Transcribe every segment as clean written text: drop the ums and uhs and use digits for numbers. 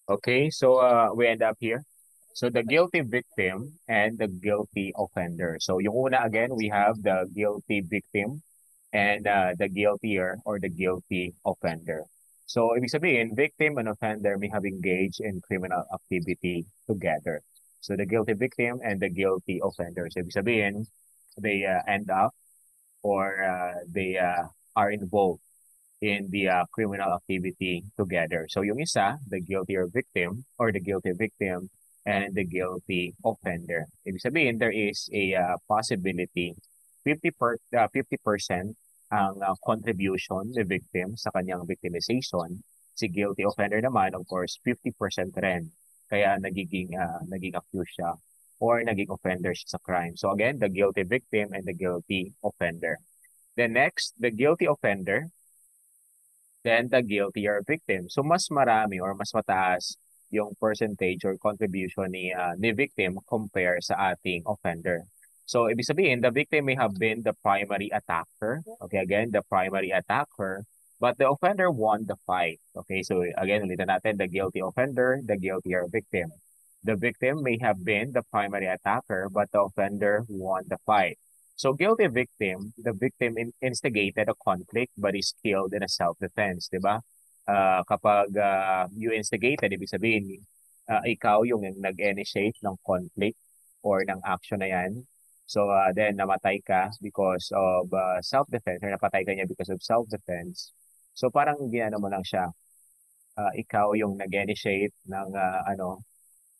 Okay, so we end up here. So the guilty victim and the guilty offender. So yung una again, we have the guilty victim and the guiltier or the guilty offender. So ibig sabihin, victim and offender may have engaged in criminal activity together. So the guilty victim and the guilty offender. So ibig sabihin, they end up or they are involved in the criminal activity together. So yung isa, the guilty or victim or the guilty victim and the guilty offender. Ibig sabihin, there is a possibility 50% ang contribution ni victim sa kanyang victimization. Si guilty offender naman, of course, 50% rin. Kaya naging accused siya or naging offender siya sa crime. So again, the guilty victim and the guilty offender. Then next, the guilty offender then the guiltier victim. So mas marami or mas mataas yung percentage or contribution ni victim compare sa ating offender. So ibig sabihin, the victim may have been the primary attacker. Okay, again, the primary attacker, but the offender won the fight. Okay, so again, ulitin natin, the guilty offender, the guiltier victim. The victim may have been the primary attacker, but the offender won the fight. So guilty victim, the victim instigated a conflict but is killed in a self-defense, di ba? Kapag you instigated, ibig sabihin, ikaw yung nag-initiate ng conflict or ng action na yan. So then namatay ka because of self-defense or napatay ka niya because of self-defense. So parang ginano mo lang siya, ikaw yung nag-initiate ng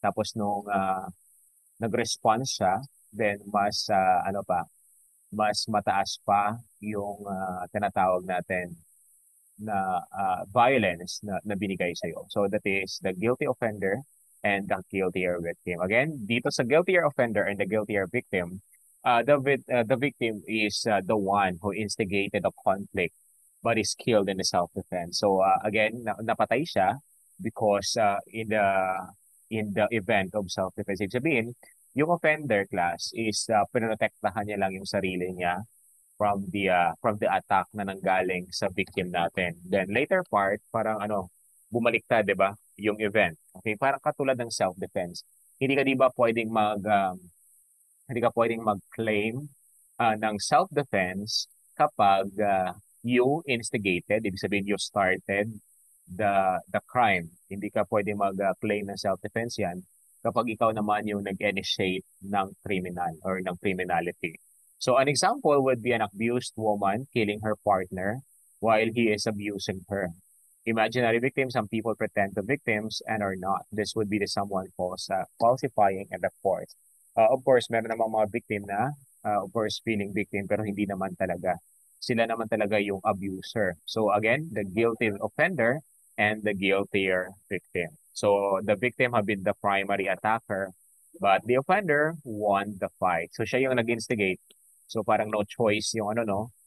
tapos nung nag-response siya, then mas mas mataas pa yung tinatawag natin na violence na binigay sa'yo. So that is the guilty offender and the guiltier victim. Again, dito sa guiltier offender and the guiltier victim, the victim is the one who instigated the conflict but is killed in the self-defense. So again, napatay siya because in the event of self-defense. Ibig sabihin, yung offender class is pinoprotektahan niya lang yung sarili niya from the attack na nanggaling sa victim natin. Then later part, parang bumaliktad, 'di ba? Yung event. Okay, parang katulad ng self-defense. Hindi ka 'di ba pwedeng hindi ka pwedeng mag-claim ng self-defense kapag you instigated, ibig sabihin you started the crime. Hindi ka pwedeng mag-claim ng self-defense yan kapag ikaw naman yung nag-initiate ng criminal or ng criminality. So an example would be an abused woman killing her partner while he is abusing her. Imaginary victims, some people pretend to victims and are not. This would be the someone falsifying a report. Of course, meron namang mga victim na, of course, feeling victim pero hindi naman talaga. Sila naman talaga yung abuser. So again, the guilty offender and the guiltier victim. So the victim have been the primary attacker, but the offender won the fight. So siya yung nag-instigate. So parang no choice yung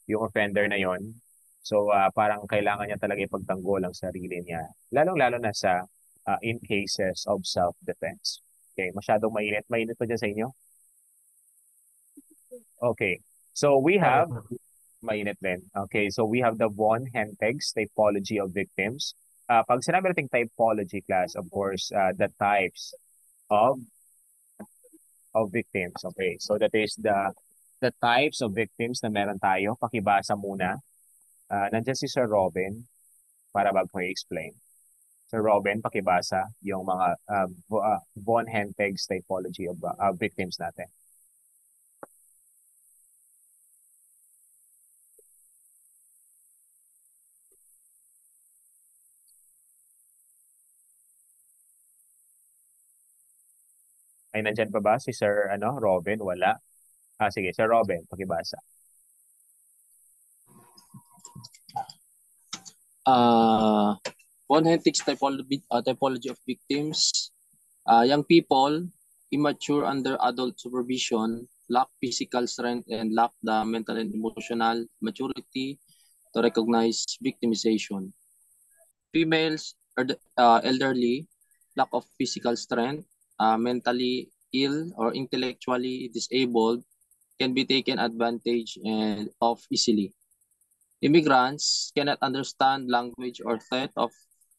yung offender na yon. So parang kailangan niya talaga ipagtanggol ang sarili niya. Lalong-lalo na sa in cases of self-defense. Okay, masyadong mainit. Mainit pa dyan sa inyo? Okay. So we have mainit din. Okay, so we have the von Hentig's typology of victims. Pag sinabi nating typology class, of course, the types of victims. Okay, so that is the types of victims na meron tayo. Pakibasa muna. Nandiyan si Sir Robin para bago ko i-explain. Sir Robin, pakibasa yung mga von Hentig's typology of victims natin. Ay, nandyan pa ba si Sir Robin? Wala. Sige, Sir Robin, pakibasa. Von Hentig's typology of victims. Young people, immature under adult supervision, lack physical strength and lack the mental and emotional maturity to recognize victimization. Females, elderly, lack of physical strength, mentally ill or intellectually disabled, can be taken advantage of easily. Immigrants cannot understand language or threat of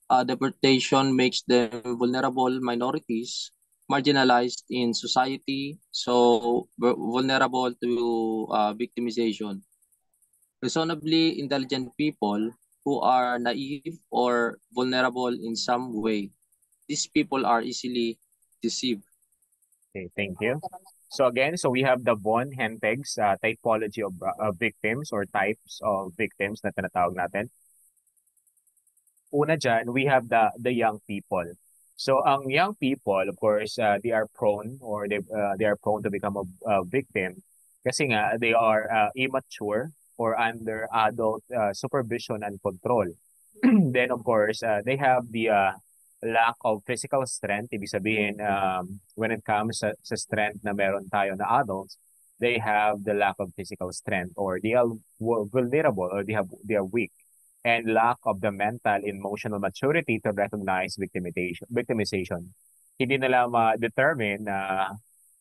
Deportation makes them vulnerable minorities, marginalized in society, so vulnerable to victimization. Reasonably intelligent people who are naive or vulnerable in some way. These people are easily deceived. Okay, thank you. So again, so we have the von Hentig's typology of victims or types of victims na tinatawag natin. Una dyan, we have the young people. So ang young people, of course, they are prone or they are prone to become a victim kasi nga they are immature or under adult supervision and control. Then of course, they have the lack of physical strength. Ibig sabihin, when it comes sa strength na meron tayo na adults, they have the lack of physical strength or they are vulnerable or they are weak and lack of the mental and emotional maturity to recognize victimization. Hindi nila ma-determine na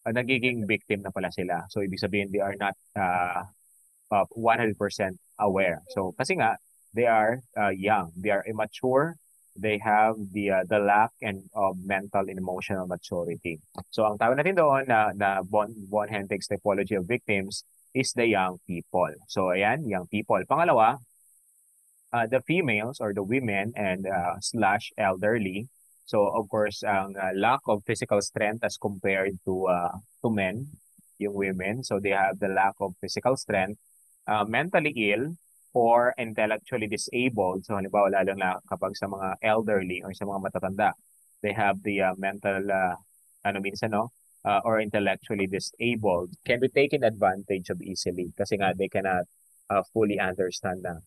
nagiging victim na pala sila. So, ibig sabihin, they are not 100% aware. So, kasi nga, they are young, they are immature, they have the lack and of mental and emotional maturity. So, ang tawag natin doon na Von Hentig's typology of victims is the young people. So, ayan, young people. Pangalawa, the females or the women and slash elderly. So of course, ang lack of physical strength as compared to men, yung women. So they have the lack of physical strength, mentally ill or intellectually disabled. So halimbawa lalo na kapag sa mga elderly or sa mga matatanda, they have the mental ano minsan no or intellectually disabled can be taken advantage of easily kasi nga they cannot fully understand na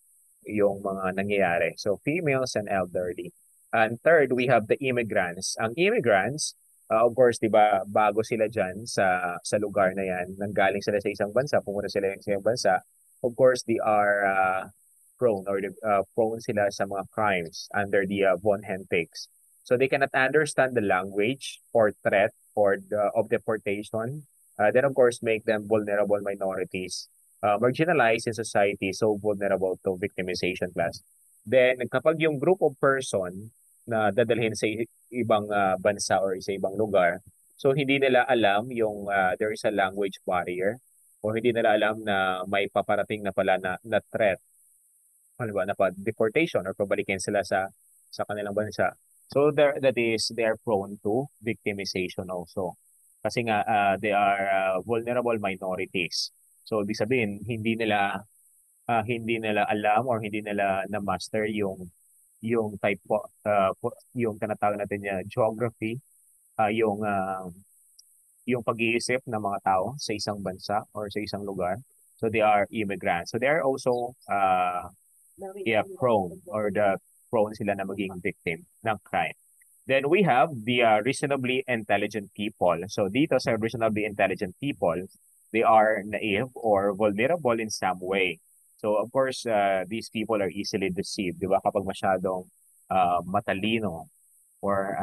yung mga nangyayari. So, females and elderly. And third, we have the immigrants. Ang immigrants, of course, di ba, bago sila dyan sa lugar na yan, nanggaling sila sa isang bansa, pumunta sila sa isang bansa, of course, they are prone or prone sila sa mga crimes under the Von Hentig's. So, they cannot understand the language or threat or of deportation. Then, of course, make them vulnerable minorities marginalized in society, so vulnerable to victimization class. Then, kapag yung group of person na dadalhin sa ibang bansa or sa ibang lugar, so hindi nila alam yung there is a language barrier or hindi nila alam na may paparating na pala na threat, ano ba, na pa deportation or pabalikin sila sa kanilang bansa. So there that is they are prone to victimization also. Kasi nga they are vulnerable minorities. So ibig sabihin hindi nila alam or hindi nila na master yung type po yung tinatawag natin niya geography, yung pag-iisip ng mga tao sa isang bansa or sa isang lugar. So they are immigrants. So they are also prone or the prone sila na maging victim ng crime. Then we have the reasonably intelligent people. So dito sa reasonably intelligent people, they are naive or vulnerable in some way. So of course, these people are easily deceived, di ba? Kapag masyadong matalino or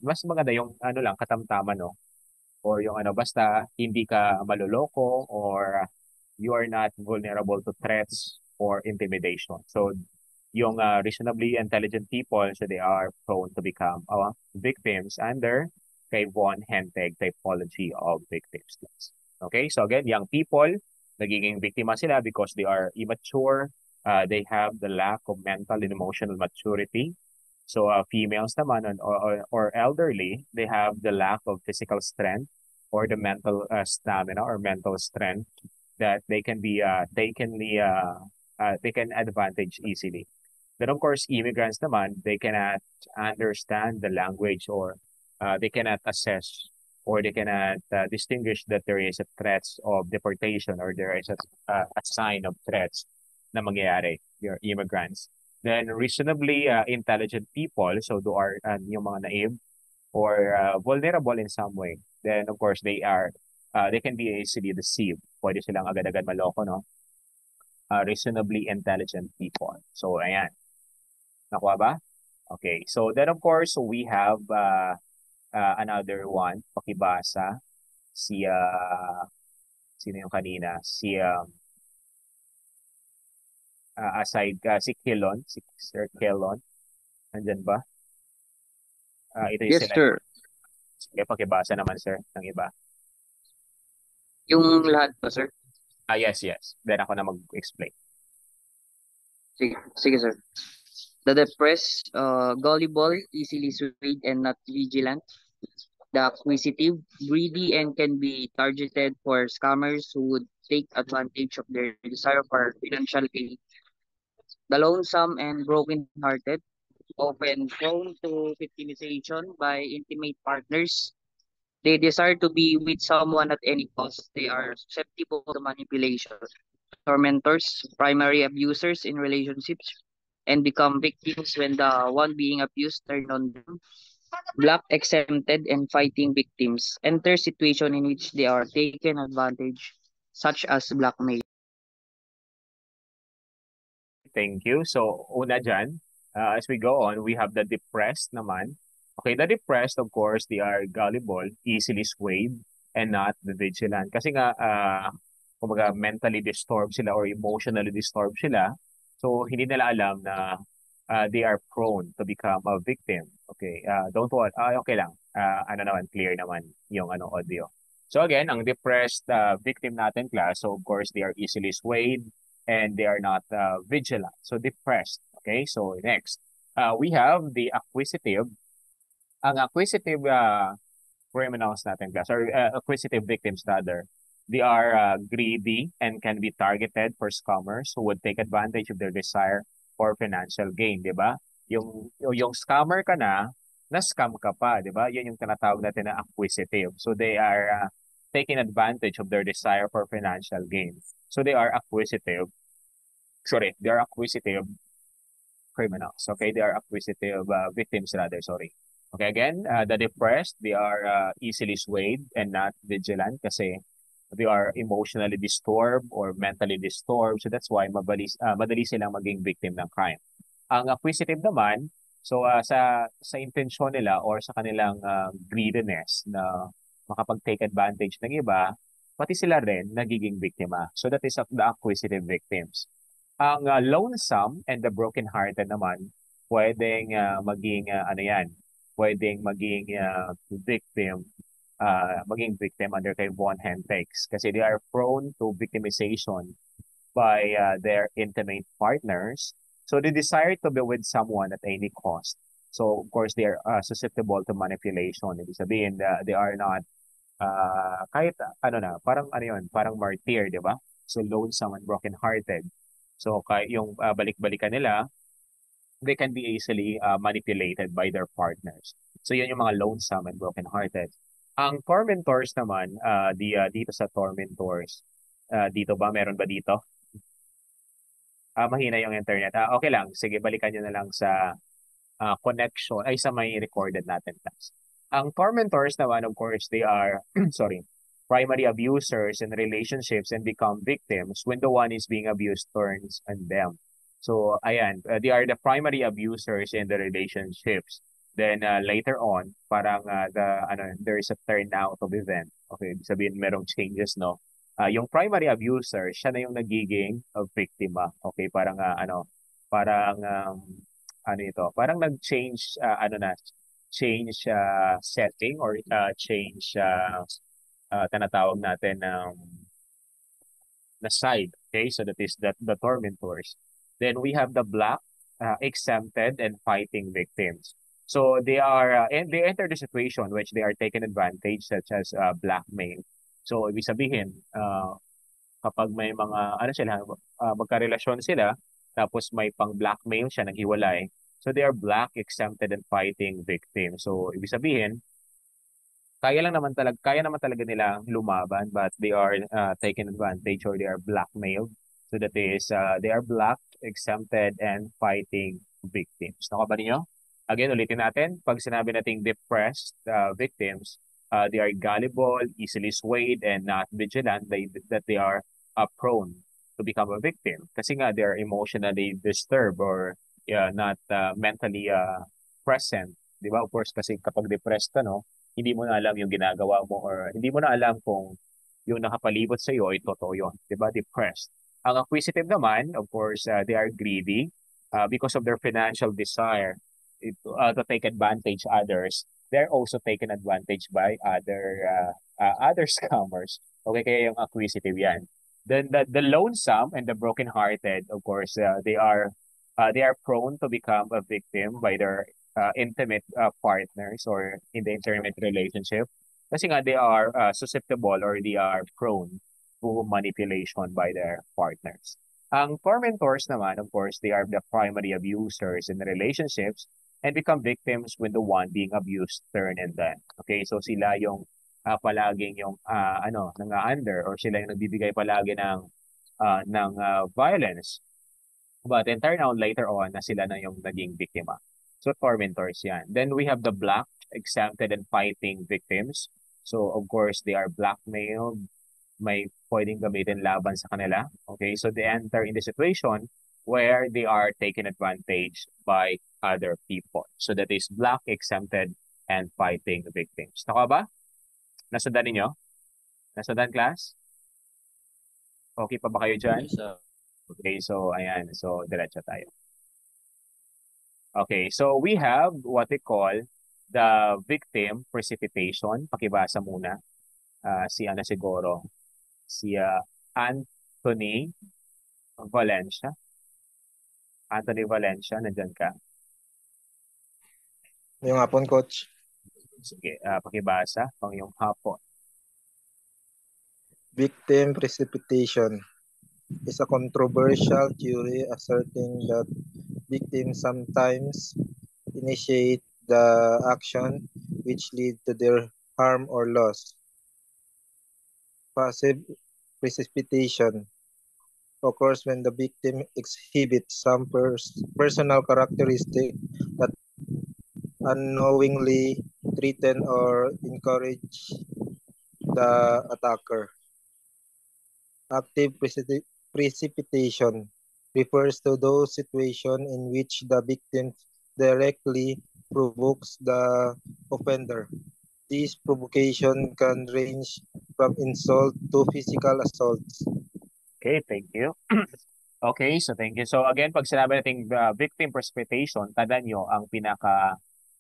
mas maganda yung ano lang, katamtaman, no? Or yung ano, basta hindi ka maloloko or you are not vulnerable to threats or intimidation. So yung reasonably intelligent people, so they are prone to become victims under kay Von Hentig typology of victims. Okay, so again, young people, nagiging biktima sila because they are immature, they have the lack of mental and emotional maturity. So females naman or elderly, they have the lack of physical strength or the mental stamina or mental strength that they can advantage easily. Then of course, immigrants naman, they cannot understand the language or they cannot assess or they cannot distinguish that there is a threats of deportation or there is a sign of threats na mangyayari, your immigrants. Then reasonably intelligent people, so do are yung mga naive or vulnerable in some way. Then of course, they can be easily deceived. Pwede silang agad-agad maloko, no? Reasonably intelligent people. So ayan. Nakuha ba? Okay. So then of course, we have another one. Pakibasa. Si, sino yung kanina? Si, aside, si Kilon. Si Sir Kilon. Nandyan ba? Ito yung Yes, sila. sir. Sige, pakibasa naman, sir, ng iba. Yung lahat po, sir. Yes, yes. Then ako na mag-explain. Sige, sir. The depressed, gullible, easily swayed, and not vigilant. The acquisitive, greedy, and can be targeted for scammers who would take advantage of their desire for financial gain. The lonesome and broken-hearted, often prone to victimization by intimate partners. They desire to be with someone at any cost. They are susceptible to manipulation. Tormentors, primary abusers in relationships, and become victims when the one being abused turn on them. Black exempted and fighting victims enter situation in which they are taken advantage, such as blackmail. Thank you. So, una dyan, as we go on, we have the depressed naman. Okay, the depressed, of course, they are gullible, easily swayed, and not the vigilant. Kasi nga, kumbaga, mentally disturbed sila or emotionally disturbed sila. So, hindi nila alam na they are prone to become a victim. Okay, don't worry. Okay lang. Ano naman, clear naman yung audio. So again, ang depressed victim natin class, so of course, they are easily swayed, and they are not vigilant. So depressed. Okay, so next, we have the acquisitive. Ang acquisitive criminals natin class, or acquisitive victims rather, they are greedy and can be targeted for scammers who would take advantage of their desire for financial gain, di ba? Yung scammer ka na-scam ka pa, di ba? Yun yung tinatawag natin na acquisitive. So they are taking advantage of their desire for financial gain. So they are acquisitive. Sorry, they are acquisitive criminals. Okay, they are acquisitive victims rather, sorry. Okay, again, the depressed, they are easily swayed and not vigilant kasi they are emotionally disturbed or mentally disturbed. So that's why madali silang maging victim ng crime. Ang acquisitive naman, so sa intensyon nila or sa kanilang greediness na makapag-take advantage ng iba, pati sila rin nagiging biktima. So that is the acquisitive victims. Ang lonesome and the broken-hearted naman, pwedeng maging ano yan, pwedeng maging victim under kay Von Hentex kasi they are prone to victimization by their intimate partners. So they desire to be with someone at any cost. So of course they are susceptible to manipulation. Ibig sabihin they are not kahit ano na, parang ano yun, parang martyr, di ba? So lonesome and broken-hearted. So yung balik-balikan nila, they can be easily manipulated by their partners. So yun yung mga lonesome and broken-hearted. Ang tormentors naman, dito sa tormentors, dito ba? Meron ba dito? Mahina yung internet. Okay lang. Sige, balikan nyo na lang sa connection, ay sa may recorded natin class. Ang tormentors naman, of course, they are, sorry, primary abusers in relationships and become victims when the one is being abused turns on them. So, ayan, they are the primary abusers in the relationships. Then later on, parang there is a turnout of event. Okay, sabihin merong changes, no? Yung primary abuser, siya na yung nagiging biktima. Okay, parang parang ano ito, parang nag-change change setting or change tinatawag natin na side. Okay, so that is the tormentors. Then we have the black exempted and fighting victims. So they are and they enter the situation which they are taken advantage such as blackmail. So ibig sabihin kapag may mga ano sila magkarelasyon sila tapos may pang-blackmail siya naghiwalay. So they are black exempted and fighting victims. So ibig sabihin kaya naman talaga nila lumaban but they are taken advantage or they are blackmailed. So that is they are black exempted and fighting victims. Nakaba niyo? Again, ulitin natin. Pag sinabi nating depressed victims, they are gullible, easily swayed, and not vigilant, that they are prone to become a victim. Kasi nga, they are emotionally disturbed or not mentally present. Di ba? Of course, kasi kapag depressed ka, no, hindi mo na alam yung ginagawa mo or hindi mo na alam kung yung nakapalibot sa iyo ay totoo yun. Di ba? Depressed. Ang acquisitive naman, of course, they are greedy because of their financial desire. to take advantage others, they're also taken advantage by other scammers. Okay, kaya yung acquisitive yan. Then the lonesome and the broken-hearted, of course, they are prone to become a victim by their intimate partners or in the intimate relationship. Kasi nga they are susceptible or they are prone to manipulation by their partners. Ang tormentors naman, of course, they are the primary abusers in the relationships and become victims when the one being abused turn and then. Okay, so sila yung palaging yung nang-under or sila yung nagbibigay palagi ng violence. But then turn out later on na sila na yung naging biktima. So tormentors yan. Then we have the black, exempted and fighting victims. So of course, they are blackmailed, may pwedeng gamitin laban sa kanila. Okay, so they enter in the situation where they are taken advantage by other people. So that is black, exempted, and fighting victims. Naka ba? Nasundan ninyo? Nasundan, class? Okay pa ba kayo dyan? Yes, sir. Okay, so ayan. So diretso tayo. Okay, so we have what we call the victim precipitation. Pakibasa muna. Siguro. Si Anthony Valencia. Anthony Valencia, nandyan ka. Yung hapon, coach. Sige, pakibasa pang yung hapon. Victim precipitation is a controversial theory asserting that victims sometimes initiate the action which lead to their harm or loss. Passive precipitation occurs when the victim exhibits some personal characteristic that unknowingly threaten or encourage the attacker. Active precipitation refers to those situations in which the victim directly provokes the offender. This provocation can range from insult to physical assaults. Okay, thank you. Okay, so thank you. So again, pag sinabi natin victim precipitation, tandaan nyo ang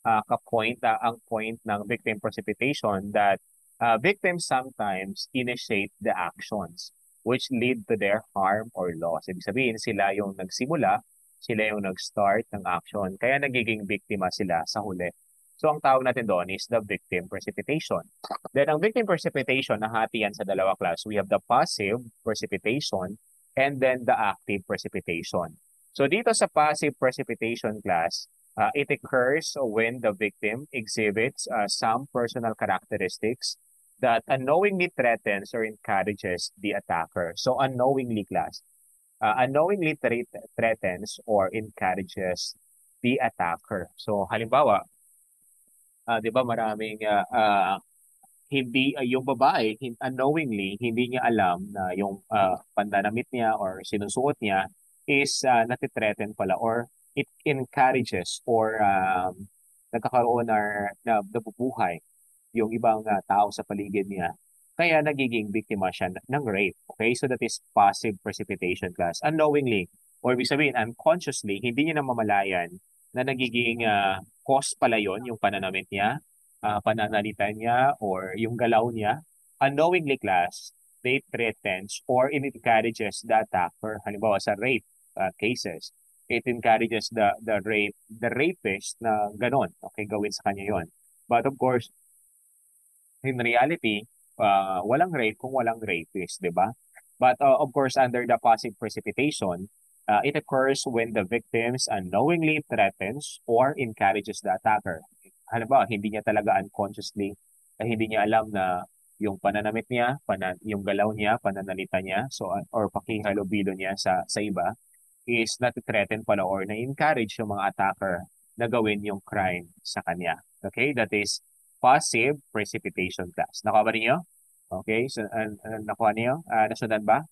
ang point ng victim precipitation that victims sometimes initiate the actions which lead to their harm or loss. Ibig sabihin, sila yung nagsimula, sila yung nag-start ng action, kaya nagiging biktima sila sa huli. So ang tawag natin doon is the victim precipitation. Then ang victim precipitation, nahati yan sa dalawa class. We have the passive precipitation and then the active precipitation. So dito sa passive precipitation class, it occurs when the victim exhibits some personal characteristics that unknowingly threatens or encourages the attacker. So unknowingly class, unknowingly threatens or encourages the attacker. So halimbawa, 'di ba maraming hindi yung babae unknowingly hindi niya alam na yung pandanamit niya or sinusuot niya is nati-threaten pala or it encourages or nagkakaroon na nabubuhay yung ibang tao sa paligid niya. Kaya nagiging biktima siya ng rape. Okay? So that is passive precipitation class. Unknowingly, or ibig sabihin unconsciously, hindi niya namamalayan na nagiging cause pala yon yung pananamit niya, pananalita niya, or yung galaw niya. Unknowingly class, they threatens or it encourages the attacker. Halimbawa sa rape cases, it encourages the rapist na ganon. Okay, gawin sa kanya yon. But of course, in reality, walang rape kung walang rapist, di ba? But of course, under the passive precipitation, it occurs when the victims unknowingly threatens or encourages the attacker. Halimbawa, hindi niya talaga unconsciously, hindi niya alam na yung pananamit niya, yung galaw niya, pananalita niya, so or pakihalubilo niya sa iba is nati-threaten pala or na-encourage yung mga attacker na gawin yung crime sa kanya. Okay, that is passive precipitation class. Nakuha ba niyo? Okay, so nakuha niyo? Nasundan ba?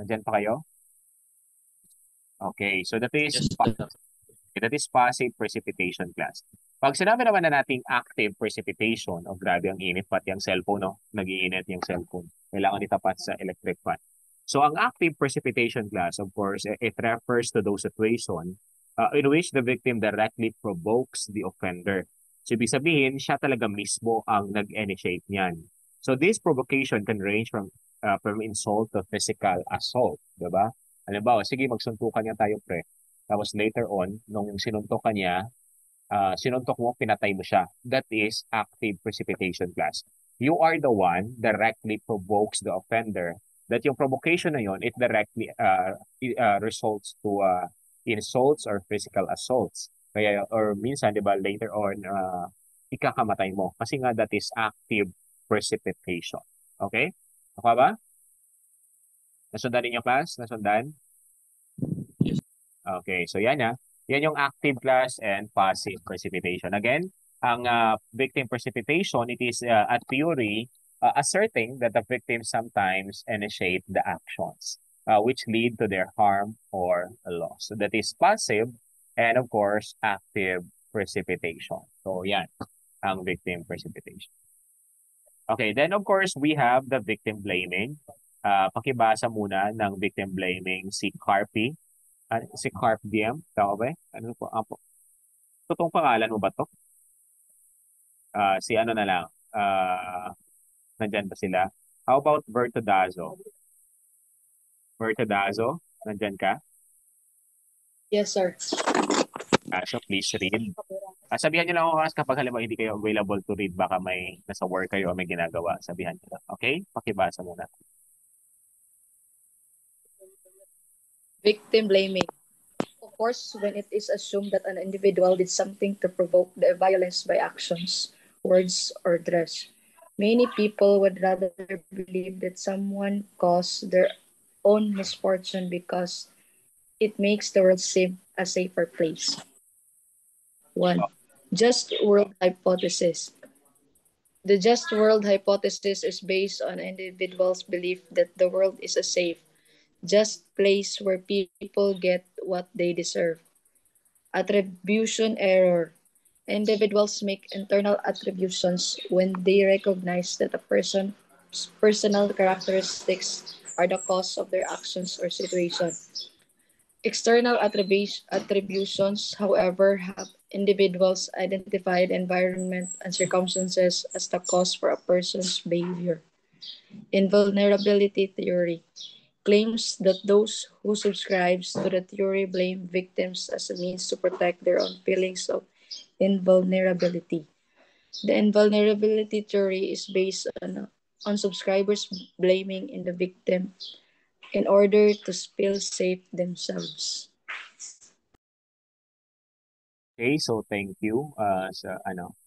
Nandyan pa kayo? Okay, so that is passive precipitation class. Pag sinabi naman na nating active precipitation, grabe ang init, pati ang cellphone, no? Nag-iinit yung cellphone. Kailangan itapat sa electric fan. So ang active precipitation class, of course, it refers to those situations in which the victim directly provokes the offender. So, ibig sabihin, siya talaga mismo ang nag-initiate niyan. So, this provocation can range from insult to physical assault, di ba? Halimbawa, sige, magsuntukan niya tayo, pre. Tapos later on, nung sinuntokan niya, sinuntok mo, pinatay mo siya. That is active precipitation class. You are the one directly provokes the offender. That yung provocation na yun, it directly results to insults or physical assaults. Kaya, or minsan, di ba, later on, ikakamatay mo. Kasi nga, that is active precipitation. Okay? Ako ba? Nasundan ninyo, class? Nasundan? Yes. Okay, so yan na. Yan yung active class and passive precipitation. Again, ang victim precipitation, it is a theory asserting that the victim sometimes initiate the actions which lead to their harm or loss. So that is passive and of course, active precipitation. So yan, ang victim precipitation. Okay, then of course, we have the victim blaming. Pakibasa muna ng victim blaming si Carpi. Si Carp DM, tama ba? Ano po? Totoong pangalan mo ba to? Si ano na lang. Nandyan ba sila? How about Bertodazo? Bertodazo, nandyan ka? Yes, sir. So please read. Sabihan niyo lang ako kasi kapag halimbawa hindi kayo available to read, baka may nasa work kayo o may ginagawa. Sabihan niyo lang. Okay? Pakibasa muna. Victim blaming. Of course, when it is assumed that an individual did something to provoke the violence by actions, words, or dress, many people would rather believe that someone caused their own misfortune because it makes the world seem a safer place. 1. Just world hypothesis. The just world hypothesis is based on individuals' belief that the world is a safe, just place where people get what they deserve. Attribution error. Individuals make internal attributions when they recognize that a person's personal characteristics are the cause of their actions or situation. External attributions, however, have individuals identified environment and circumstances as the cause for a person's behavior. Invulnerability theory claims that those who subscribes to the theory blame victims as a means to protect their own feelings of invulnerability. The invulnerability theory is based on subscribers blaming in the victim in order to feel safe themselves. Okay, so thank you sa ano.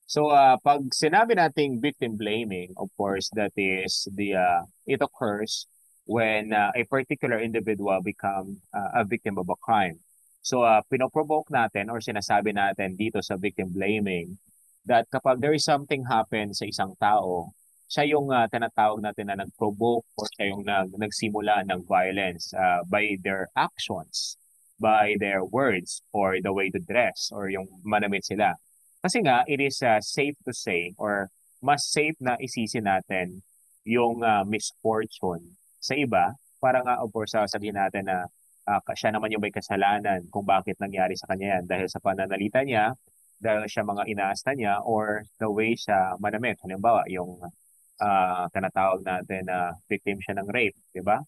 So pag sinabi nating victim blaming, of course, that is it occurs when a particular individual become a victim of a crime. So pinoprovoke natin or sinasabi natin dito sa victim blaming that kapag there is something happen sa isang tao, siya yung tinatawag natin na nag-provoke or siya yung nagsimula ng violence by their actions, by their words, or the way to dress, or yung manamit sila. Kasi nga, it is safe to say or mas safe na isisi natin yung misfortune sa iba para nga, of course, sabihin natin na siya naman yung may kasalanan kung bakit nangyari sa kanya yan dahil sa pananalita niya, dahil siya mga inaasta niya, or the way siya manamit. Halimbawa, yung tinatawag natin na victim siya ng rape, di ba?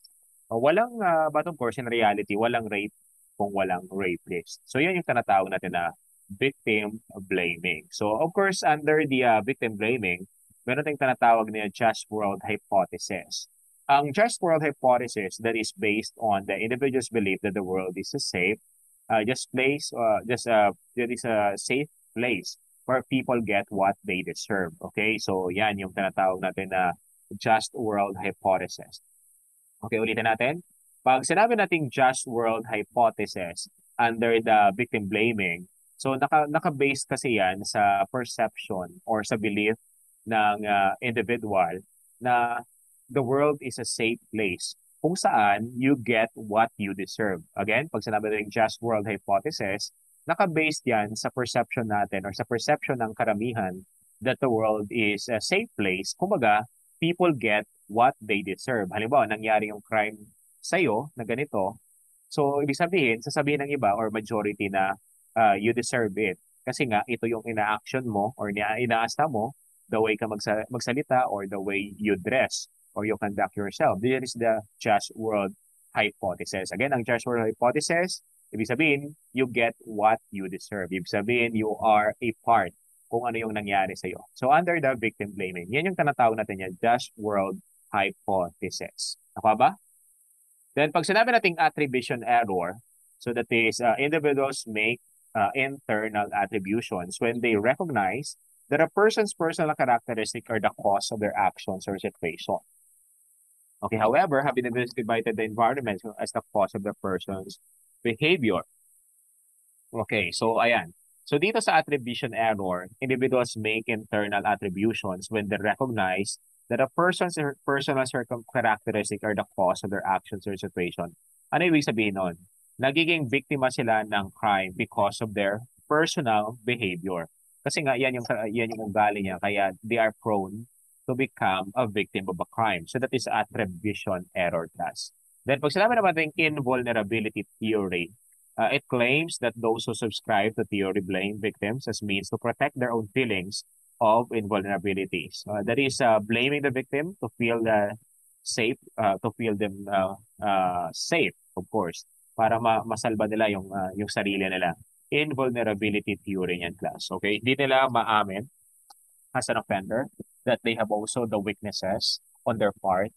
Walang, but of course, in reality, walang rape kung walang rapist. So, yun yung tinatawag natin na victim blaming. So, of course, under the victim blaming, meron tayong tinatawag na just world hypothesis. Ang just world hypothesis that is based on the individual's belief that the world is a safe, that is a safe place where people get what they deserve. Okay? So, yan yung tinatawag natin na just world hypothesis. Okay, ulitin natin. Pag sinabi nating just world hypothesis under the victim blaming, so naka-base kasi yan sa perception or sa belief ng individual na the world is a safe place kung saan you get what you deserve. Again, pag sinabi nating just world hypothesis, naka-base yan sa perception natin or sa perception ng karamihan that the world is a safe place. Kumbaga, people get what they deserve. Halimbawa, nangyari yung crime sa'yo na ganito, So, ibig sabihin, sasabihin ng iba or majority na you deserve it. Kasi nga, ito yung ina-action mo or inaasta mo, the way ka magsalita or the way you dress or you conduct yourself. This is the just world hypothesis. Again, ang just world hypothesis, ibig sabihin, you get what you deserve. Ibig sabihin, you are a part kung ano yung nangyari sa'yo. So, under the victim blaming, yan yung tinatawag natin yan, just world hypothesis. Nakuha ba? Then pag sinabi nating attribution error, so that is individuals make internal attributions when they recognize that a person's personal characteristic are the cause of their actions or situation. Okay, however, have individuals divided the environment as the cause of the person's behavior. Okay, so ayan. So dito sa attribution error, individuals make internal attributions when they recognize that a person's personal characteristic are the cause of their actions or situation. Ano ibig sabihin nun? Nagiging biktima sila ng crime because of their personal behavior. Kasi nga, yan yung ugali niya. Kaya they are prone to become a victim of a crime. So that is attribution error class. Then pag sinabi naman natin invulnerability theory, it claims that those who subscribe to theory blame victims as means to protect their own feelings of invulnerabilities. That is blaming the victim to feel safe, to feel them safe, of course, para masalba nila yung sarili nila. Invulnerability theory niyan, class. Okay? Hindi nila maamin as an offender that they have also the weaknesses on their part.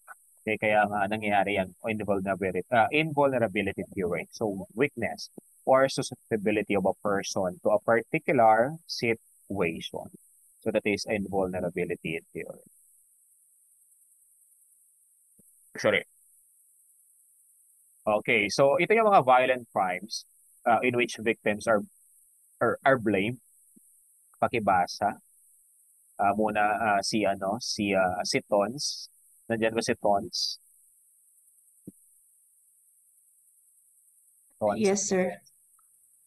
Okay, kaya nga nangyayari yan, invulnerability theory. So, weakness or susceptibility of a person to a particular situation. So, that is invulnerability theory. Sorry. Okay, so ito yung mga violent crimes in which victims are blamed. Pakibasa. Muna si Tons. Nandiyan ba si Tons? Tons? Yes, sir.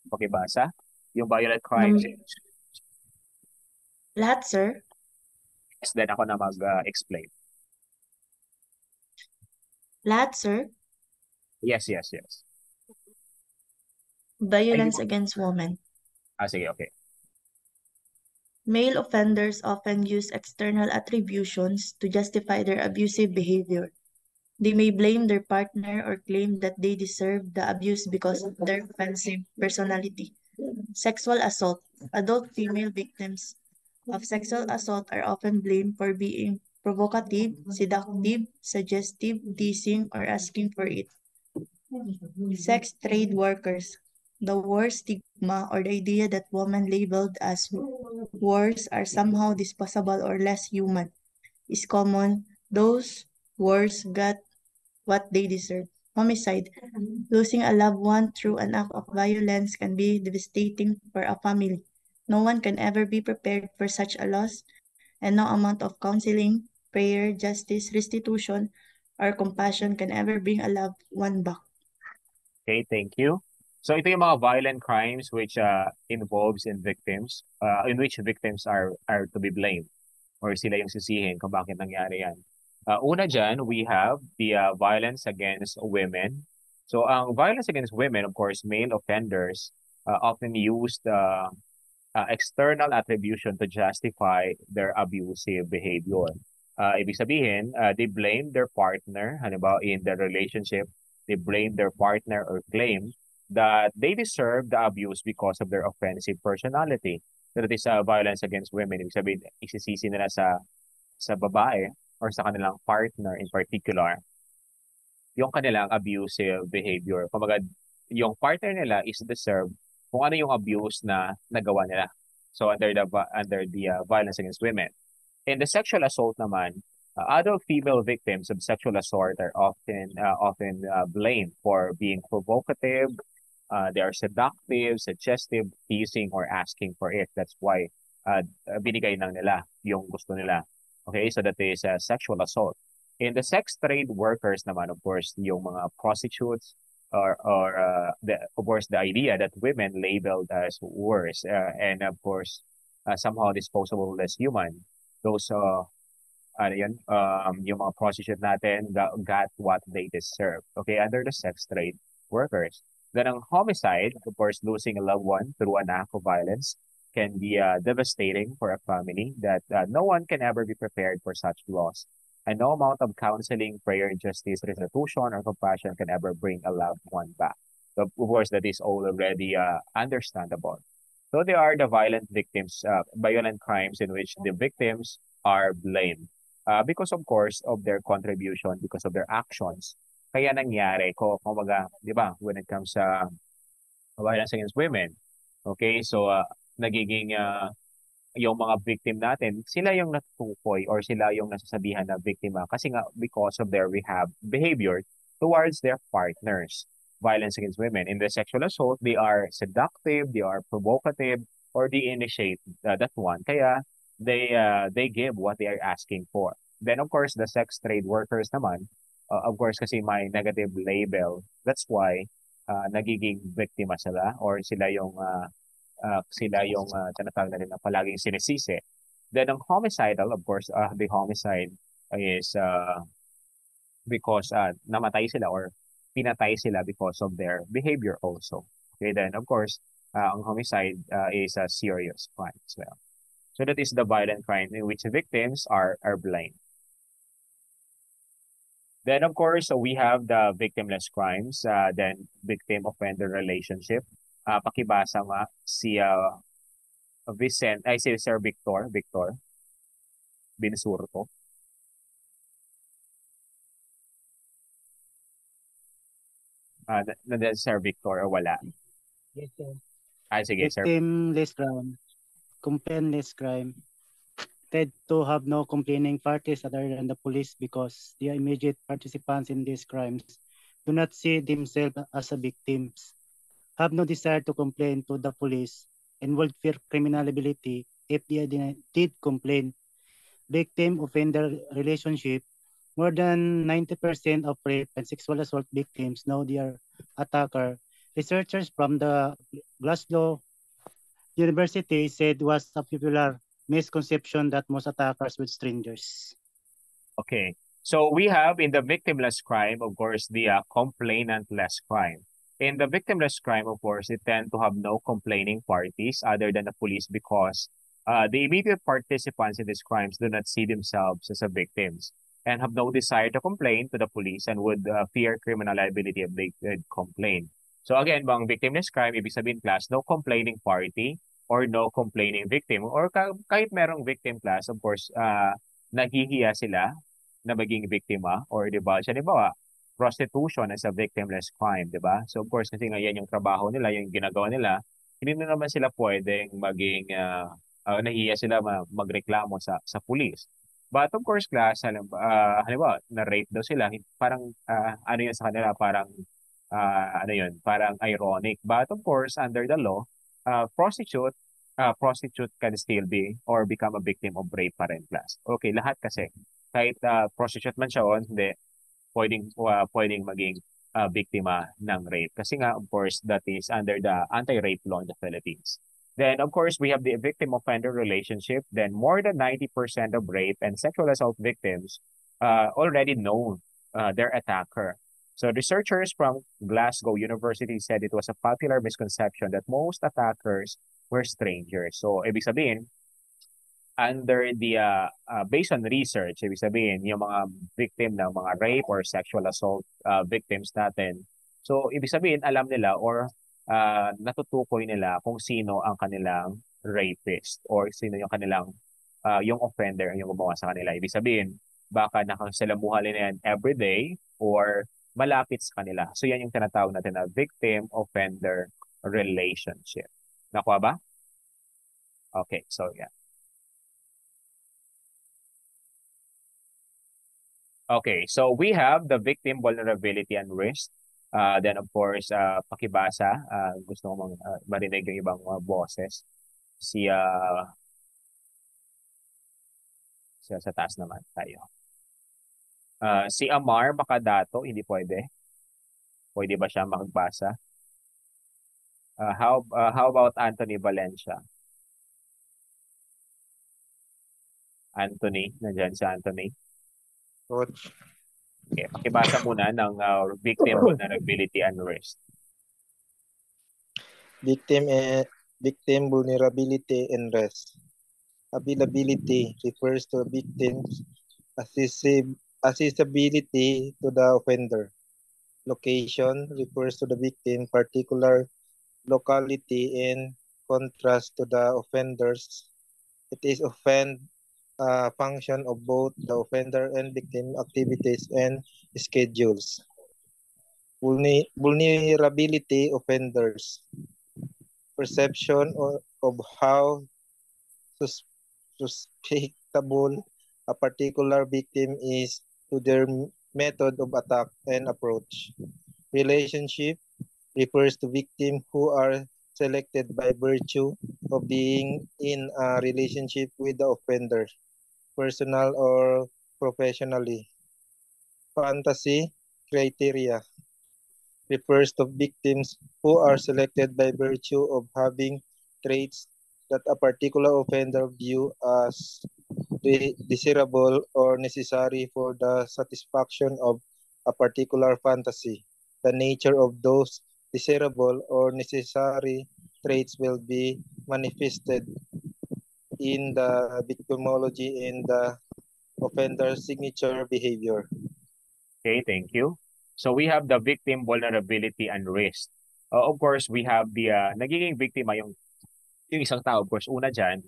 Pakibasa. Yung violent crimes. Lahat, sir. Yes, then ako na mag-explain. Lahat, sir. Yes. Violence against women. Sige, okay. Male offenders often use external attributions to justify their abusive behavior. They may blame their partner or claim that they deserve the abuse because of their offensive personality. Sexual assault. Adult female victims of sexual assault are often blamed for being provocative, seductive, suggestive, teasing, or asking for it. Sex trade workers. The war stigma or the idea that women labeled as whores are somehow disposable or less human is common. Those whores got what they deserve. Homicide. Losing a loved one through an act of violence can be devastating for a family. No one can ever be prepared for such a loss, and no amount of counseling, prayer, justice, restitution, or compassion can ever bring a loved one back. Okay, thank you. So ito yung mga violent crimes which involves in which victims are to be blamed or sila yung sisihin kung bakit nangyari yan. Una dyan, we have the violence against women. So ang violence against women, of course, male offenders often use the external attribution to justify their abusive behavior. Ibig sabihin, they blame their partner, halimbawa in their relationship, they blame their partner or claim that they deserve the abuse because of their offensive personality. So that is violence against women. Ibig sabihin, isisisi nila sa babae or sa kanilang partner in particular yung kanilang abusive behavior. Kumbaga, yung partner nila is deserve kung ano yung abuse na nagawa nila. So under the violence against women. In the sexual assault naman, adult female victims of sexual assault are often blamed for being provocative. They are seductive, suggestive, teasing, or asking for it. That's why binigay ng nila yung gusto nila. Okay, so that is sexual assault. In the sex trade workers naman, of course, yung mga prostitutes or of course the idea that women labeled as worse and of course somehow disposable as human. Those yung mga prostitute natin got what they deserve. Okay, under the sex trade. workers. Then ang homicide, of course, losing a loved one through an act of violence can be devastating for a family that no one can ever be prepared for such loss. And no amount of counseling, prayer, justice, restitution, or compassion can ever bring a loved one back. So, of course, that is already understandable. So they are the violent victims, violent crimes in which the victims are blamed because, of course, of their contribution, because of their actions. Kaya nangyari, kumbaga, di ba, when it comes sa violence against women, okay, so nagiging yung mga victim natin, sila yung natutukoy or sila yung nasasabihan na biktima kasi nga because of their rehab behavior towards their partners. Violence against women. In the sexual assault, they are seductive, they are provocative, or they initiate that one. Kaya they give what they are asking for. Then of course, the sex trade workers naman, of course kasi may negative label. That's why nagiging biktima sila or sila yung tinatawag natin na palaging sinisisi. Then ang homicidal, of course, the homicide is because namatay sila or pinatay sila because of their behavior also. Okay, then of course, ang homicide is a serious crime as well. So that is the violent crime in which victims are blamed. Then of course, so we have the victimless crimes, then victim-offender relationship. Pakibasa nga si si Sir Victor Binsurto. Nandiyan si Sir Victor o wala? Yes, sir. Sige, Sir. Victimless crime, complaintless crime, tend to have no complaining parties other than the police because the immediate participants in these crimes do not see themselves as a victims, have no desire to complain to the police, and would fear criminal liability if they did complain. Victim-offender relationship, more than 90% of rape and sexual assault victims know their attacker. Researchers from the Glasgow University said was a popular misconception that most attackers were strangers. Okay. So we have in the victimless crime, of course, the complainantless crime. In the victimless crime, of course, it tend to have no complaining parties other than the police because the immediate participants in these crimes do not see themselves as a victims and have no desire to complain to the police and would fear criminal liability if they could complain. So again, bang victimless crime, ibig sabihin class, no complaining party or no complaining victim or kahit merong victim class, of course, nahihiya sila na maging biktima or 'di ba? Halimbawa, prostitution as a victimless crime, 'di ba? So of course kasi nga yan yung trabaho nila, yung ginagawa nila, hindi na naman sila pwedeng maging nahihiya sila magreklamo sa pulis. But of course, class, halimbawa, na-rape daw sila, parang ano yun sa kanila, parang ano yun, parang ironic. But of course, under the law, prostitute can still be or become a victim of rape pa rin, class. Okay, lahat kasi. Kahit prostitute man siya o hindi, pwedeng maging biktima ng rape. Kasi nga, of course, that is under the anti-rape law in the Philippines. Then, of course, we have the victim-offender relationship. Then, more than 90% of rape and sexual assault victims already know their attacker. So, researchers from Glasgow University said it was a popular misconception that most attackers were strangers. So, ibig sabihin, under the based on research, ibig sabihin, yung mga victim ng mga rape or sexual assault victims natin. So, ibig sabihin, alam nila or natutukoy nila kung sino ang kanilang rapist or sino yung kanilang yung offender yung gumawa sa kanila. Ibig sabihin, baka nakasalamuhan nila yan everyday or malapit sa kanila. So, yan yung tinatawag natin na victim-offender relationship. Nakuha ba? Okay, so yeah. Okay, so we have the victim vulnerability and risk. Then of course, pakibasa, gusto ko marinig yung ibang boses. Si sa taas naman tayo. Si Amar Makadato, hindi pwede. Pwede ba siya magbasa? How about Anthony Valencia? Anthony, nandiyan si Anthony. Coach, Okay, pakibasa muna ng victim vulnerability and risk. Victim vulnerability and risk. Availability refers to victim's accessibility to the offender. Location refers to the victim particular locality in contrast to the offenders. It is often a function of both the offender and victim activities and schedules. Vulnerability offenders. Perception of how suspectable a particular victim is to their method of attack and approach. Relationship refers to victims who are selected by virtue of being in a relationship with the offender, personal or professionally. Fantasy criteria refers to victims who are selected by virtue of having traits that a particular offender view as desirable or necessary for the satisfaction of a particular fantasy. The nature of those desirable or necessary traits will be manifested in the victimology and the offender's signature behavior. Okay, thank you. So we have the victim vulnerability and risk. Of course, we have the nagiging biktima yung isang tao. Of course, una dyan,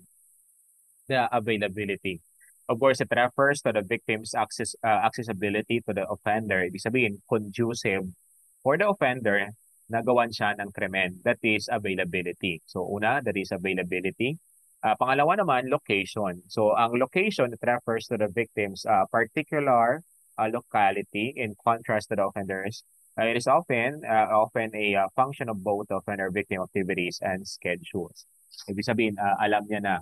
the availability. Of course, it refers to the victim's accessibility to the offender. Ibig sabihin, conducive for the offender na gawan siya ng krimen. That is availability. So una, that is availability. Pangalawa naman, location. So ang location, it refers to the victim's particular locality in contrast to the offenders. It is often a function of both the offender-victim activities and schedules. Ibig sabihin, alam niya na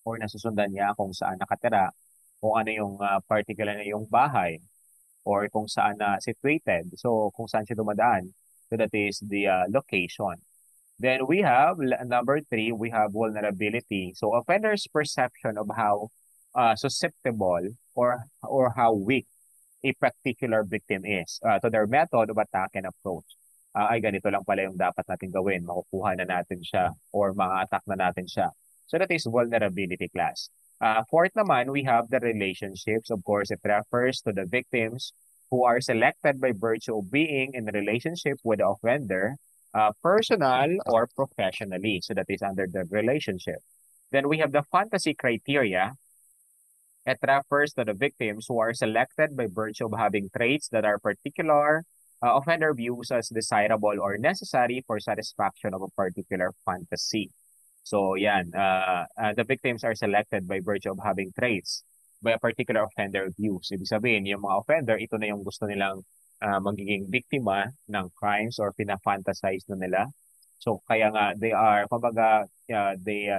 or nasusundan niya kung saan nakatira, kung ano yung particular na yung bahay, or kung saan na situated. So, kung saan siya dumadaan. So, that is the location. Then we have, number 3, we have vulnerability. So, offender's perception of how susceptible or how weak a particular victim is to their method of attack and approach. Ay, ganito lang pala yung dapat natin gawin. Makukuha na natin siya or ma-attack na natin siya. So that is vulnerability class. Fourth naman, we have the relationships. Of course, it refers to the victims who are selected by virtue of being in a relationship with the offender, personal or professionally. So that is under the relationship. Then we have the fantasy criteria. It refers to the victims who are selected by virtue of having traits that are particular offender views as desirable or necessary for satisfaction of a particular fantasy. So yan, the victims are selected by virtue of having traits by a particular offender views. Ibig sabihin, yung mga offender, ito na yung gusto nilang magiging biktima ng crimes or pina-fantasize na nila. So kaya nga, they are, kumbaga,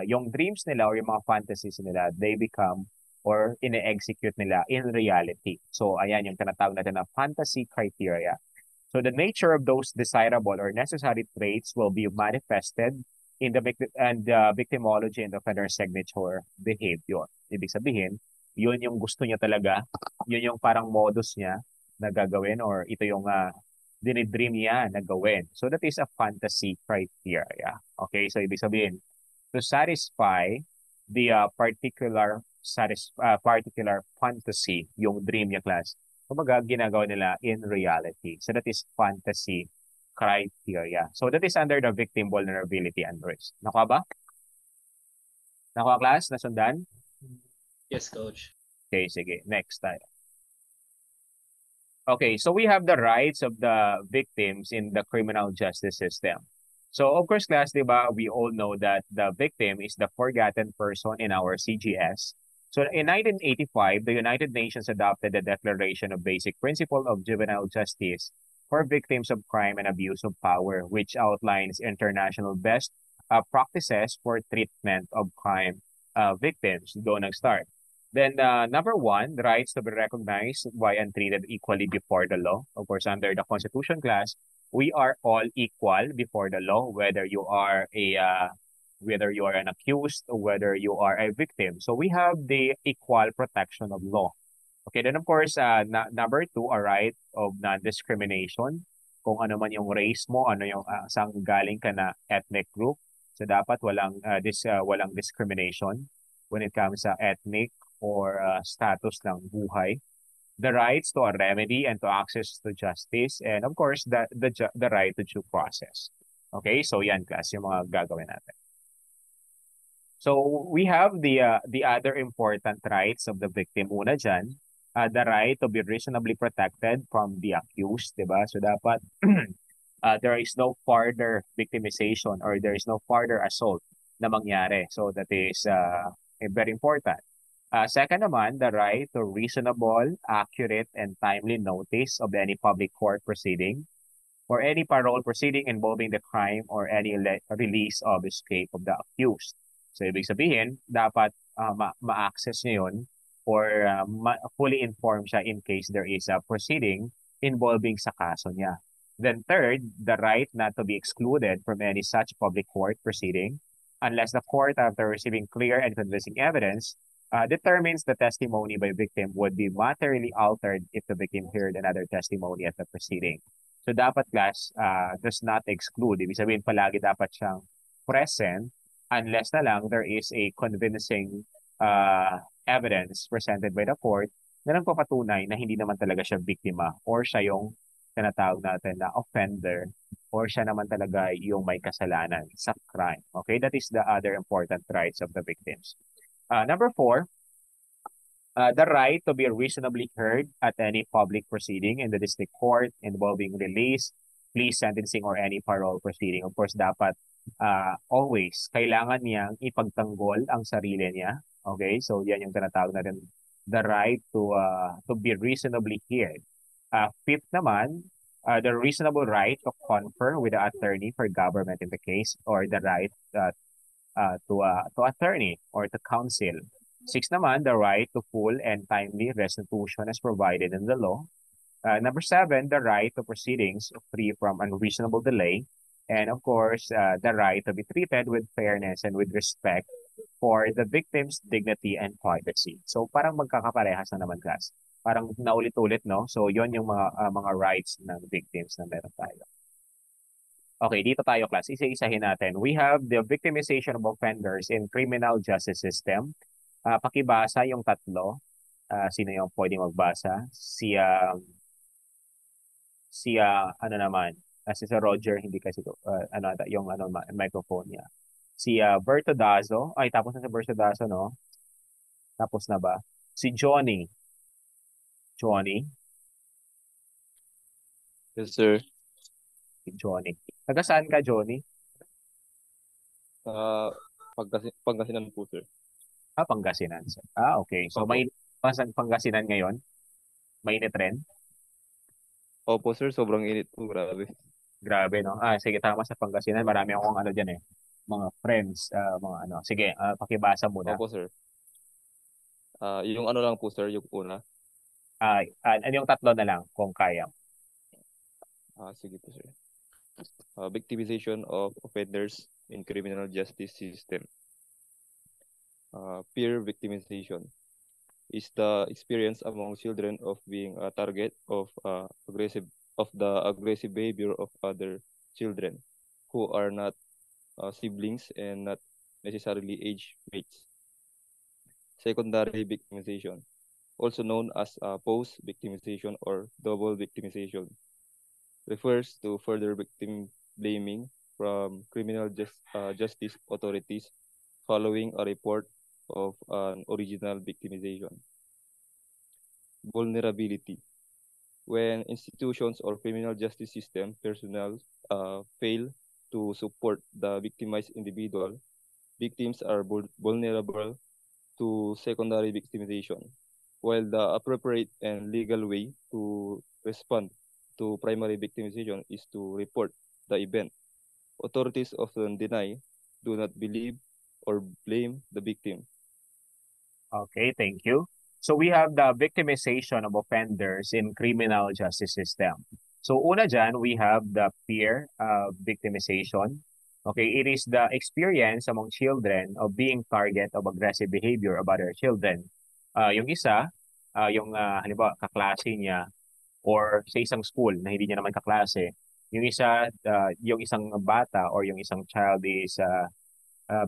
yung dreams nila or yung mga fantasies nila, they become or ine-execute nila in reality. So ayan yung tinatawag natin na fantasy criteria. So the nature of those desirable or necessary traits will be manifested in the victimology and offender signature behavior. Ibig sabihin, yun yung gusto niya talaga, yun yung parang modus niya na gagawin or ito yung dinidream niya na gawin. So that is a fantasy criteria. Okay, so ibig sabihin, to satisfy the particular fantasy, yung dream niya class, kumbaga ginagawa nila in reality. So that is fantasy criteria. So that is under the victim vulnerability and risk. Nakuha ba? Nakuha class? Nasundan? Yes, coach. Okay, sige. Next tayo. Okay, so we have the rights of the victims in the criminal justice system. So of course, class, di ba, we all know that the victim is the forgotten person in our CGS. So in 1985, the United Nations adopted the Declaration of Basic Principle of Juvenile Justice for victims of crime and abuse of power, which outlines international best practices for treatment of crime victims. Go nag-start. Then number 1, the rights to be recognized by and treated equally before the law. Of course, under the Constitution class, we are all equal before the law, whether you are an accused or whether you are a victim. So we have the equal protection of law. Okay, then of course, number 2, a right of non-discrimination. Kung ano man yung race mo, ano yung saan galing ka na ethnic group. So dapat walang discrimination when it comes sa ethnic or status ng buhay. The rights to a remedy and to access to justice, and of course the right to due process. Okay, so yan class yung mga gagawin natin. So we have the other important rights of the victim. Una dyan, the right to be reasonably protected from the accused, diba? So dapat there is no further victimization or there is no further assault na mangyari. So that is very important. Second naman, the right to reasonable, accurate, and timely notice of any public court proceeding or any parole proceeding involving the crime or any release of escape of the accused. So, ibig sabihin, dapat ma-access niya yun or fully informed siya in case there is a proceeding involving sa kaso niya. Then third, the right not to be excluded from any such public court proceeding unless the court, after receiving clear and convincing evidence, determines the testimony by victim would be materially altered if the victim heard another testimony at the proceeding. So dapat class does not exclude. Ibig sabihin palagi dapat siyang present unless na lang there is a convincing evidence presented by the court na nagpapatunay na hindi naman talaga siya biktima or siya yung tinatawag natin na offender or siya naman talaga yung may kasalanan sa crime. Okay, that is the other important rights of the victims. Number 4, the right to be reasonably heard at any public proceeding in the district court involving release, plea sentencing, or any parole proceeding. Of course, dapat always kailangan niyang ipagtanggol ang sarili niya. Okay, so yan yung tinatawag natin the right to be reasonably heard. Fifth naman, the reasonable right to confer with the attorney for government in the case or the right to attorney or to counsel. Six naman, the right to full and timely restitution as provided in the law. Number 7, the right to proceedings free from unreasonable delay. And of course, the right to be treated with fairness and with respect for the victim's dignity and privacy. So parang magkakaparehas na naman class. Parang naulit-ulit, no? So yon yung mga rights ng victims na meron tayo. Okay, dito tayo class. Isa-isahin natin. We have the victimization of offenders in criminal justice system. Pakibasa yung tatlo. Sino yung pwedeng magbasa? Si ano naman? Si Sir Roger, hindi kasi yung microphone niya. Si Berto Dazo. Ay, tapos na si Berto Dazo, no? Tapos na ba? Si Johnny. Johnny. Yes, sir. Si Johnny. Taga saan ka, Johnny? Pangasinan po, sir. Pangasinan. Okay. So, Opo. may Pangasinan ngayon? Mainit rin? Opo, sir. Sobrang init po. Grabe. Grabe, no? Sige, tama sa Pangasinan. Marami akong dyan eh. Mga friends, mga ano. Sige, pakibasa muna. Opo, sir. Yung ano lang po, sir, yung una. Ano yung tatlo na lang, kung kaya. Sige po, sir. Victimization of offenders in criminal justice system. Peer victimization is the experience among children of being a target of the aggressive behavior of other children who are not siblings and not necessarily age mates. Secondary victimization, also known as post-victimization or double victimization, refers to further victim blaming from criminal justice authorities following a report of an original victimization. Vulnerability. When institutions or criminal justice system personnel fail to support the victimized individual, victims are vulnerable to secondary victimization, while the appropriate and legal way to respond to primary victimization is to report the event. Authorities often deny, do not believe, or blame the victim. Okay, thank you. So we have the victimization of offenders in criminal justice system. So una dyan, we have the peer victimization. Okay, it is the experience among children of being target of aggressive behavior of other children. Yung isa, halimbawa kaklase niya or sa isang school na hindi niya naman kaklase, yung isang bata or yung isang child is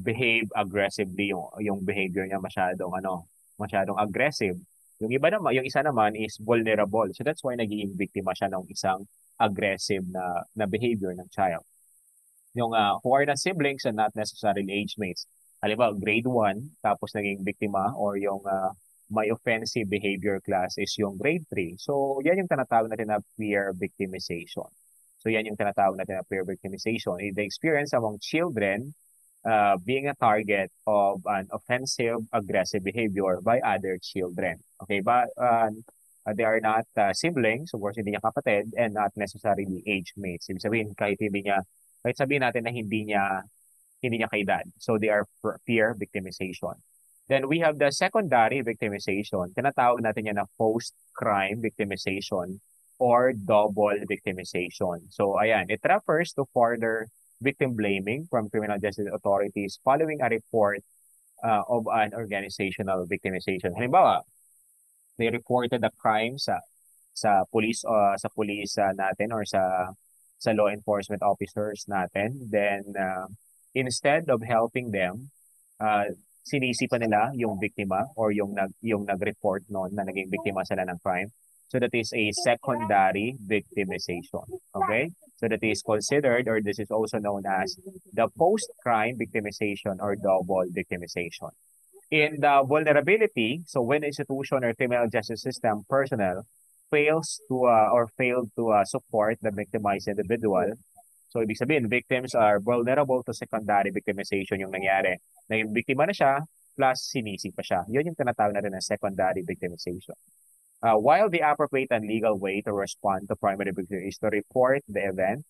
behave aggressively, yung behavior niya masyadong aggressive. Yung isa naman is vulnerable. So that's why nagiging biktima siya ng isang aggressive na behavior ng child. Who are not siblings and not necessarily age mates. Halimbawa, grade 1, tapos naging biktima or may offensive behavior class is yung grade 3. So, yan yung tinatawag natin na peer victimization. The experience among children being a target of an offensive, aggressive behavior by other children. Okay, but they are not siblings, of course, hindi niya kapatid, and not necessarily age mates. Ibig sabihin, kahit sabihin natin na hindi niya kaedad. So they are peer victimization. Then we have the secondary victimization. Tinatawag natin yan na post-crime victimization or double victimization. So ayan, it refers to further victim blaming from criminal justice authorities following a report of an organizational victimization. Halimbawa, they reported a crime sa police natin or sa law enforcement officers natin. Then instead of helping them, sinisi pa nila yung biktima or yung nag-report noon na naging biktima sila ng crime. So that is a secondary victimization. Okay? So that is considered, or this is also known as the post-crime victimization or double victimization. In the vulnerability, so when institution or criminal justice system personnel failed to support the victimized individual, so ibig sabihin, victims are vulnerable to secondary victimization yung nangyari. Naging biktima na siya, plus sinisi pa siya. Yun yung tinatawag natin na secondary victimization. While the appropriate and legal way to respond to primary victim is to report the event,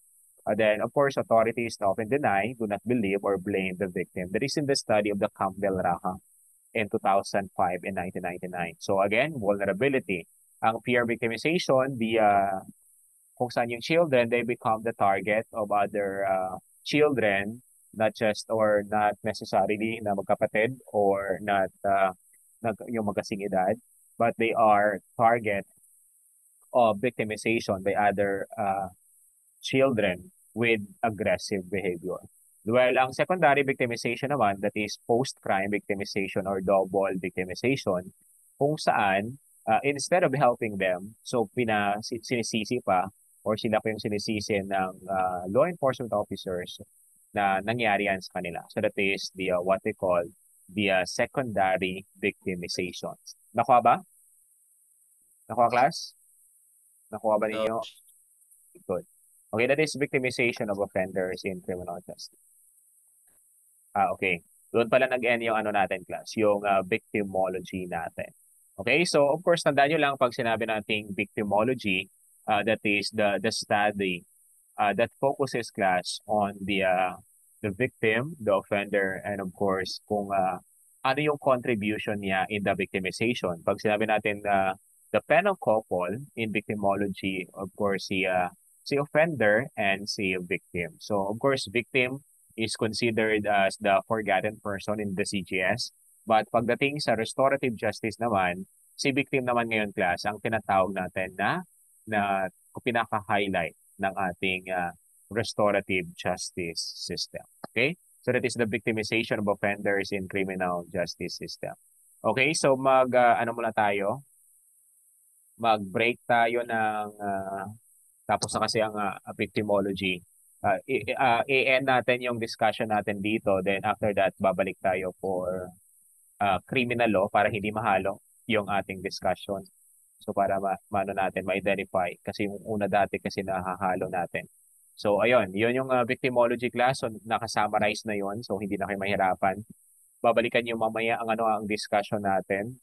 then of course authorities often deny, do not believe, or blame the victim. That is in the study of the Campbell-Raha in 2005 and 1999. So again, vulnerability. Ang peer victimization, kung saan yung children, they become the target of other children, not necessarily na magkapatid or not yung magkasing edad, but they are target of victimization by other children with aggressive behavior. While ang secondary victimization naman, that is post-crime victimization or double victimization, kung saan instead of helping them, so sinisisi pa or sila pa yung sinisisi ng law enforcement officers na nangyari yan sa kanila. So that is what they call the secondary victimization. Nakuha ba? Nakuha, class? Nakuha ba ninyo? Good. Okay, that is victimization of offenders in criminal justice. Okay. Doon pala nag-end yung natin, class, yung victimology natin. Okay, so of course, tandaan nyo lang pag sinabi nating victimology, that is the study that focuses, class, on the victim, the offender, and of course, kung ano yung contribution niya in the victimization. Pag sinabi natin the penal couple in victimology, of course, si offender and si victim. So, of course, victim is considered as the forgotten person in the CJS. But pagdating sa restorative justice naman, si victim naman ngayon, class, ang tinatawag natin na pinaka-highlight ng ating restorative justice system. Okay? So that is the victimization of offenders in criminal justice system. Okay, so muna tayo? Mag-break tayo ng tapos na kasi ang victimology. I-end natin yung discussion natin dito. Then after that, babalik tayo for criminal law para hindi mahalo yung ating discussion. So para ma-identify. Kasi yung una dati kasi nahahalo natin. So ayun, yun yung victimology class. So nakasummarize na yun. So hindi na kayo mahirapan. Babalikan nyo mamaya ang discussion natin.